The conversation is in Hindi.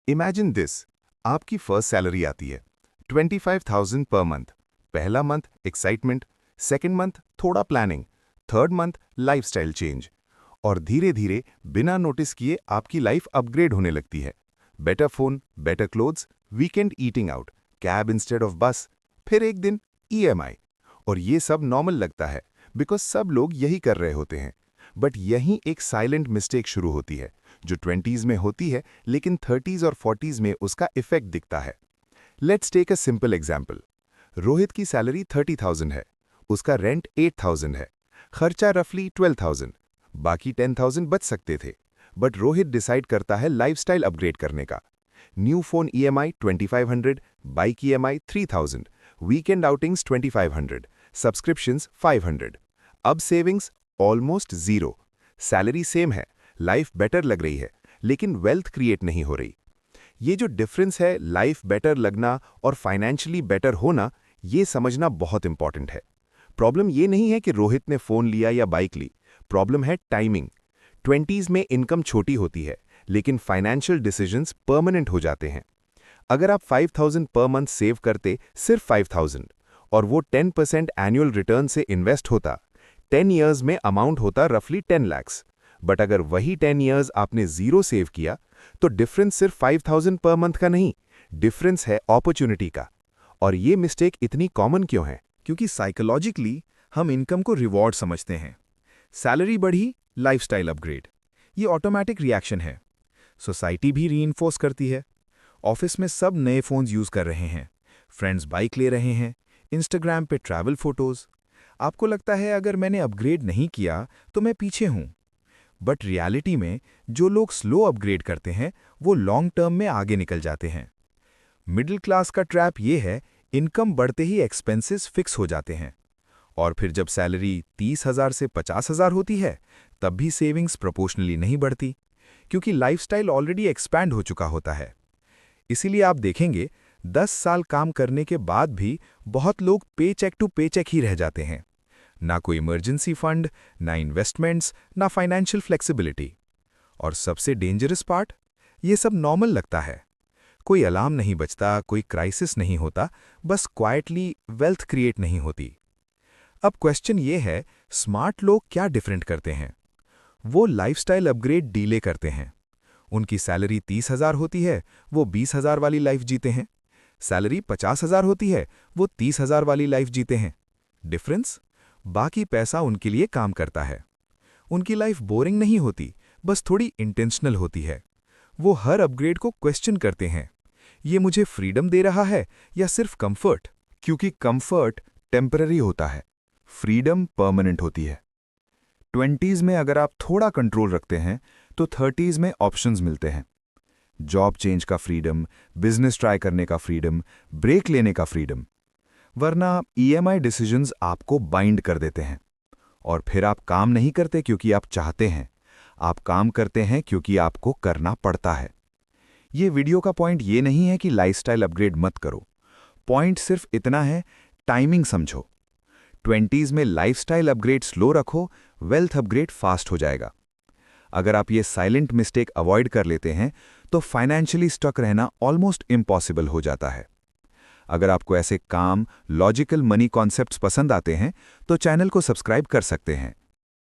इमेजिन दिस, आपकी फर्स्ट सैलरी आती है 25,000 पर मंथ। पहला मंथ एक्साइटमेंट, सेकंड मंथ थोड़ा planning, third month lifestyle change. और धीरे धीरे बिना नोटिस किए आपकी लाइफ अपग्रेड होने लगती है। Better phone, better clothes, weekend eating out, cab instead of बस, फिर एक दिन ईएमआई। और ये सब नॉर्मल लगता है बिकॉज सब लोग यही कर रहे होते हैं। बट यहीं एक साइलेंट मिस्टेक शुरू होती है जो 20s में होती है लेकिन 30s और 40s में उसका इफेक्ट दिखता है। Let's take a simple example. Rohit की सैलरी 30,000 है, उसका रेंट 8,000 है, खर्चा रफली 12,000, बाकी 10,000 बच सकते थे। बट रोहित डिसाइड करता है लाइफस्टाइल अपग्रेड करने का। New phone EMI 2,500, bike EMI 3,000, weekend outings 2,500, subscriptions 500। अब savings almost zero. Salary same है, लाइफ बेटर लग रही है, लेकिन वेल्थ क्रिएट नहीं हो रही। ये जो डिफरेंस है लाइफ बेटर लगना और फाइनेंशियली बेटर होना, ये समझना बहुत इंपॉर्टेंट है। प्रॉब्लम ये नहीं है कि रोहित ने फोन लिया या बाइक ली, प्रॉब्लम है टाइमिंग। 20s में इनकम छोटी होती है लेकिन फाइनेंशियल डिसीजंस परमानेंट हो जाते हैं। अगर आप 5,000 पर मंथ सेव करते, सिर्फ 5,000, और वो 10% एनुअल रिटर्न से इन्वेस्ट होता, 10 ईयर्स में अमाउंट होता रफली 10 lakhs। बट अगर वही 10 ईयर्स आपने जीरो सेव किया तो डिफरेंस सिर्फ 5,000 पर मंथ का नहीं, डिफरेंस है अपॉर्चुनिटी का। और ये मिस्टेक इतनी कॉमन क्यों है? क्योंकि साइकोलॉजिकली हम इनकम को रिवॉर्ड समझते हैं। सैलरी बढ़ी, लाइफस्टाइल अपग्रेड, ये ऑटोमेटिक रिएक्शन है। सोसाइटी भी रीइंफोर्स करती है। ऑफिस में सब नए फ़ोन्स यूज़ कर रहे हैं, फ्रेंड्स बाइक ले रहे हैं, इंस्टाग्राम पे ट्रैवल फोटोज़। आपको लगता है अगर मैंने अपग्रेड नहीं किया तो मैं पीछे हूँ। बट रियलिटी में जो लोग स्लो अपग्रेड करते हैं वो लॉन्ग टर्म में आगे निकल जाते हैं। मिडिल क्लास का ट्रैप ये है, इनकम बढ़ते ही एक्सपेंसेस फिक्स हो जाते हैं। और फिर जब सैलरी 30,000 से 50,000 होती है तब भी सेविंग्स प्रोपोर्शनली नहीं बढ़ती, क्योंकि लाइफस्टाइल ऑलरेडी एक्सपैंड हो चुका होता है। इसीलिए आप देखेंगे 10 साल काम करने के बाद भी बहुत लोग पेचेक टू पेचेक ही रह जाते हैं। ना कोई इमरजेंसी फंड, ना इन्वेस्टमेंट्स, ना फाइनेंशियल फ्लेक्सिबिलिटी। और सबसे डेंजरस पार्ट, ये सब नॉर्मल लगता है। कोई अलार्म नहीं बजता, कोई क्राइसिस नहीं होता, बस क्वाइटली वेल्थ क्रिएट नहीं होती। अब क्वेश्चन ये है, स्मार्ट लोग क्या डिफरेंट करते हैं? वो लाइफस्टाइल अपग्रेड डीले करते हैं। उनकी सैलरी 30,000 होती है, वो 20,000 वाली लाइफ जीते हैं। सैलरी 50,000 होती है, वो 30,000 वाली लाइफ जीते हैं। डिफरेंस? बाकी पैसा उनके लिए काम करता है। उनकी लाइफ बोरिंग नहीं होती, बस थोड़ी इंटेंशनल होती है। वो हर अपग्रेड को क्वेश्चन करते हैं, ये मुझे फ्रीडम दे रहा है या सिर्फ कंफर्ट? क्योंकि कंफर्ट टेम्पररी होता है, फ्रीडम परमानेंट होती है। 20s में अगर आप थोड़ा कंट्रोल रखते हैं तो 30s में ऑप्शंस मिलते हैं। जॉब चेंज का फ्रीडम, बिजनेस ट्राई करने का फ्रीडम, ब्रेक लेने का फ्रीडम। वरना ईएमआई डिसीजंस आपको बाइंड कर देते हैं। और फिर आप काम नहीं करते क्योंकि आप चाहते हैं, आप काम करते हैं क्योंकि आपको करना पड़ता है। ये वीडियो का पॉइंट ये नहीं है कि लाइफस्टाइल अपग्रेड मत करो। पॉइंट सिर्फ इतना है, टाइमिंग समझो। 20s में लाइफस्टाइल अपग्रेड स्लो रखो, वेल्थ अपग्रेड फास्ट हो जाएगा। अगर आप ये साइलेंट मिस्टेक अवॉइड कर लेते हैं तो फाइनेंशियली स्टक रहना ऑलमोस्ट इम्पॉसिबल हो जाता है। अगर आपको ऐसे काम, लॉजिकल मनी कॉन्सेप्ट्स पसंद आते हैं तो चैनल को सब्सक्राइब कर सकते हैं।